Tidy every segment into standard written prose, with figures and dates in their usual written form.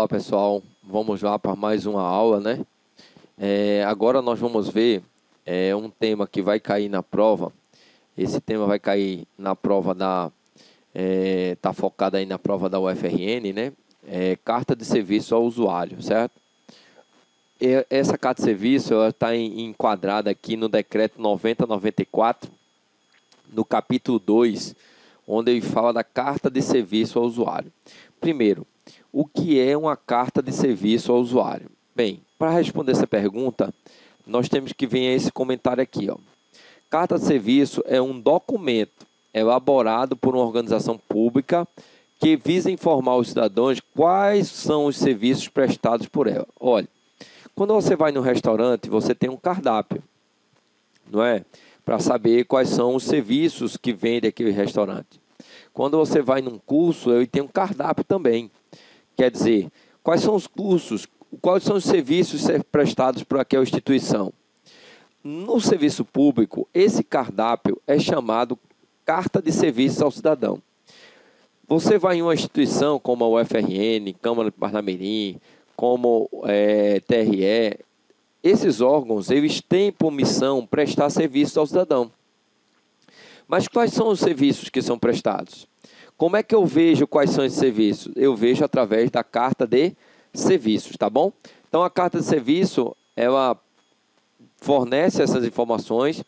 Olá pessoal, vamos lá para mais uma aula, né? Agora nós vamos ver um tema que vai cair na prova. Esse tema vai cair na prova tá focado aí na prova da UFRN, né? Carta de serviço ao usuário, certo? Essa carta de serviço está enquadrada aqui no decreto 90/94, no capítulo 2, onde ele fala da carta de serviço ao usuário. Primeiro, o que é uma carta de serviço ao usuário? Bem, para responder essa pergunta, nós temos que ver esse comentário aqui, ó. Carta de serviço é um documento elaborado por uma organização pública que visa informar os cidadãos quais são os serviços prestados por ela. Olha, quando você vai no restaurante, você tem um cardápio, não é? Para saber quais são os serviços que vende aquele restaurante. Quando você vai num curso, ele tem um cardápio também. Quer dizer, quais são os cursos, quais são os serviços prestados por aquela instituição. No serviço público, esse cardápio é chamado Carta de Serviço ao Cidadão. Você vai em uma instituição como a UFRN, Câmara de Parnamirim, como TRE, esses órgãos, eles têm por missão prestar serviço ao cidadão. Mas quais são os serviços que são prestados? Como é que eu vejo quais são esses serviços? Eu vejo através da carta de serviços, tá bom? Então, a carta de serviço, ela fornece essas informações,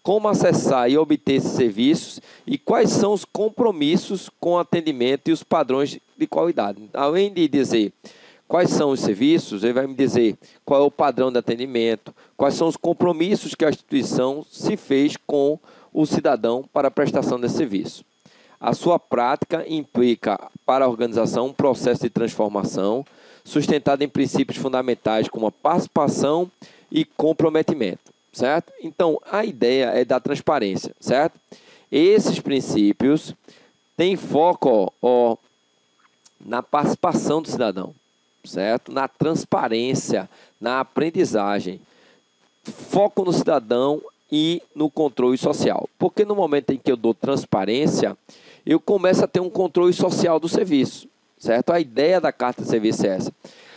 como acessar e obter esses serviços e quais são os compromissos com o atendimento e os padrões de qualidade. Além de dizer quais são os serviços, ele vai me dizer qual é o padrão de atendimento, quais são os compromissos que a instituição se fez com o cidadão para a prestação desse serviço. A sua prática implica para a organização um processo de transformação sustentado em princípios fundamentais como a participação e comprometimento, certo? Então, a ideia é da transparência, certo? Esses princípios têm foco na participação do cidadão, certo? Na transparência, na aprendizagem, foco no cidadão e no controle social. Porque no momento em que eu dou transparência, eu começo a ter um controle social do serviço, certo? A ideia da carta de serviço é essa.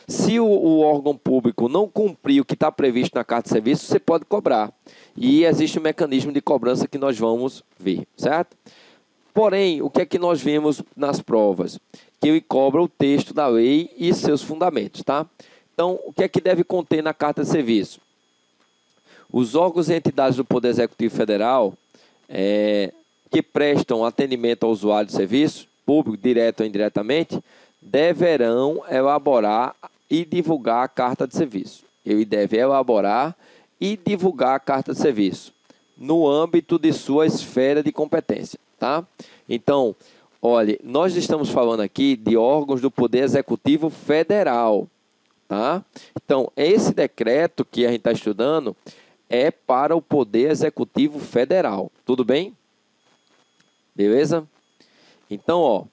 Se o órgão público não cumprir o que está previsto na carta de serviço, você pode cobrar. E existe um mecanismo de cobrança que nós vamos ver, certo? Porém, o que é que nós vemos nas provas? Que ele cobra o texto da lei e seus fundamentos, tá? Então, o que é que deve conter na carta de serviço? Os órgãos e entidades do Poder Executivo Federal que prestam atendimento ao usuário de serviço, público, direto ou indiretamente, deverão elaborar e divulgar a carta de serviço. Ele deve elaborar e divulgar a carta de serviço no âmbito de sua esfera de competência, tá? Então, olha, nós estamos falando aqui de órgãos do Poder Executivo Federal, tá? Então, esse decreto que a gente está estudando é para o Poder Executivo Federal, tudo bem? Beleza? Então,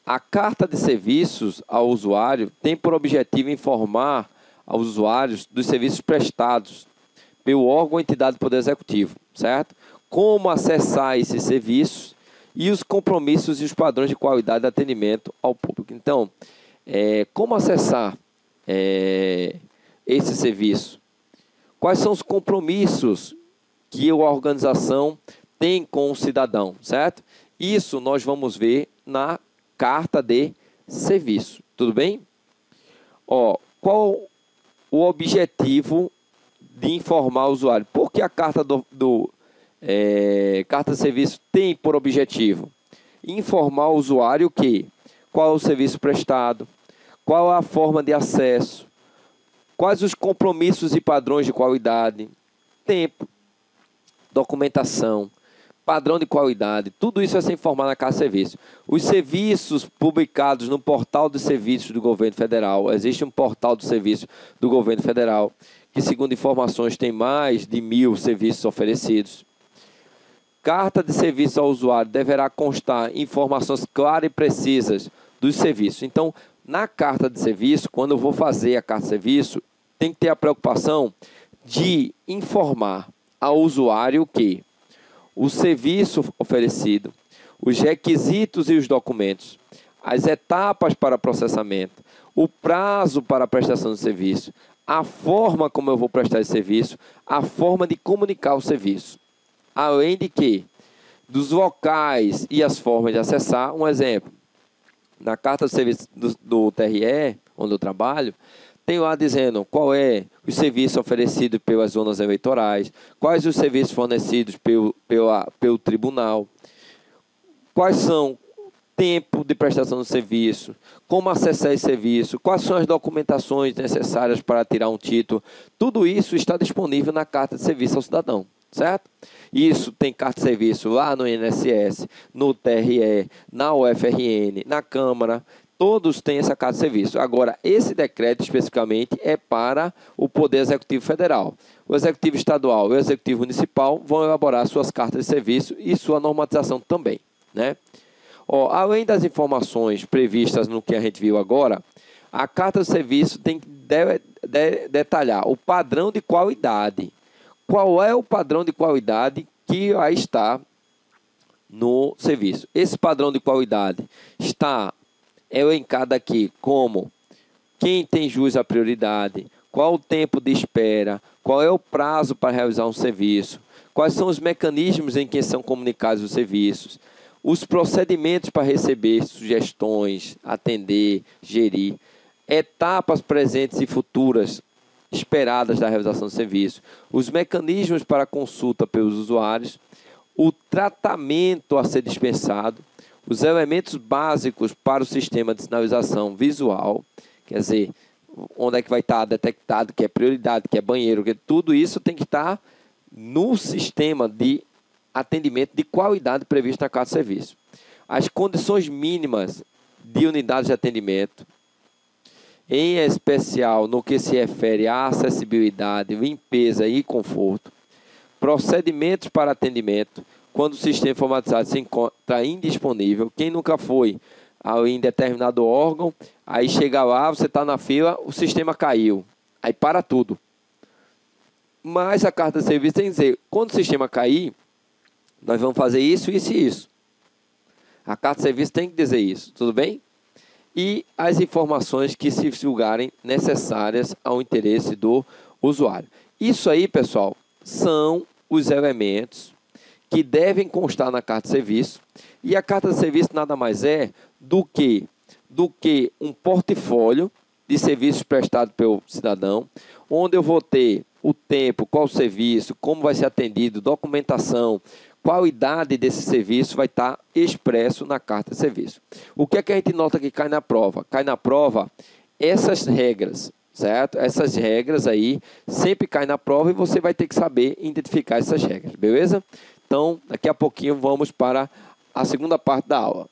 a carta de serviços ao usuário tem por objetivo informar aos usuários dos serviços prestados pelo órgão ou entidade do Poder Executivo, certo? Como acessar esses serviços e os compromissos e os padrões de qualidade de atendimento ao público. Então, como acessar esse serviço? Quais são os compromissos que a organização tem com o cidadão, certo? Isso nós vamos ver na carta de serviço, tudo bem? Qual o objetivo de informar o usuário? Por que a carta carta de serviço tem por objetivo informar o usuário qual é o serviço prestado, qual a forma de acesso, quais os compromissos e padrões de qualidade, tempo, documentação, padrão de qualidade, tudo isso vai ser informado na carta de serviço. Os serviços publicados no portal de serviços do governo federal, existe um portal de serviços do governo federal, que segundo informações tem mais de 1.000 serviços oferecidos. Carta de serviço ao usuário deverá constar informações claras e precisas dos serviços. Então, na carta de serviço, quando eu vou fazer a carta de serviço, tem que ter a preocupação de informar ao usuário que o serviço oferecido, os requisitos e os documentos, as etapas para processamento, o prazo para a prestação do serviço, a forma como eu vou prestar esse serviço, a forma de comunicar o serviço. Além de que, dos locais e as formas de acessar, um exemplo, na carta de serviço do TRE, onde eu trabalho, tem lá dizendo qual é o serviço oferecido pelas zonas eleitorais, quais os serviços fornecidos pelo tribunal, quais são o tempo de prestação do serviço, como acessar esse serviço, quais são as documentações necessárias para tirar um título. Tudo isso está disponível na carta de serviço ao cidadão, certo? Isso tem carta de serviço lá no INSS, no TRE, na UFRN, na Câmara. Todos têm essa carta de serviço. Agora, esse decreto especificamente é para o Poder Executivo Federal. O Executivo Estadual e o Executivo Municipal vão elaborar suas cartas de serviço e sua normatização também, né? Além das informações previstas no que a gente viu agora, a carta de serviço tem que detalhar o padrão de qualidade. Qual é o padrão de qualidade que vai estar no serviço? Esse padrão de qualidade está elencado aqui como quem tem jus à prioridade, qual o tempo de espera, qual é o prazo para realizar um serviço, quais são os mecanismos em que são comunicados os serviços, os procedimentos para receber sugestões, atender, gerir, etapas presentes e futuras esperadas da realização do serviço, os mecanismos para consulta pelos usuários, o tratamento a ser dispensado, os elementos básicos para o sistema de sinalização visual, quer dizer, onde é que vai estar detectado que é prioridade, que é banheiro, que tudo isso tem que estar no sistema de atendimento de qualidade previsto na carta de serviço. As condições mínimas de unidades de atendimento, em especial no que se refere à acessibilidade, limpeza e conforto, procedimentos para atendimento, quando o sistema informatizado se encontra indisponível. Quem nunca foi em determinado órgão, aí chega lá, você está na fila, o sistema caiu, aí para tudo. Mas a carta de serviço tem que dizer, quando o sistema cair, nós vamos fazer isso, isso e isso. A carta de serviço tem que dizer isso, tudo bem? E as informações que se julgarem necessárias ao interesse do usuário. Isso aí, pessoal, são os elementos que devem constar na carta de serviço, e a carta de serviço nada mais é do que um portfólio de serviços prestados pelo cidadão, onde eu vou ter o tempo, qual o serviço, como vai ser atendido, documentação, qualidade desse serviço vai estar expresso na carta de serviço. O que é que a gente nota que cai na prova? Cai na prova essas regras, certo? Essas regras aí sempre caem na prova e você vai ter que saber identificar essas regras, beleza? Então, daqui a pouquinho vamos para a segunda parte da aula.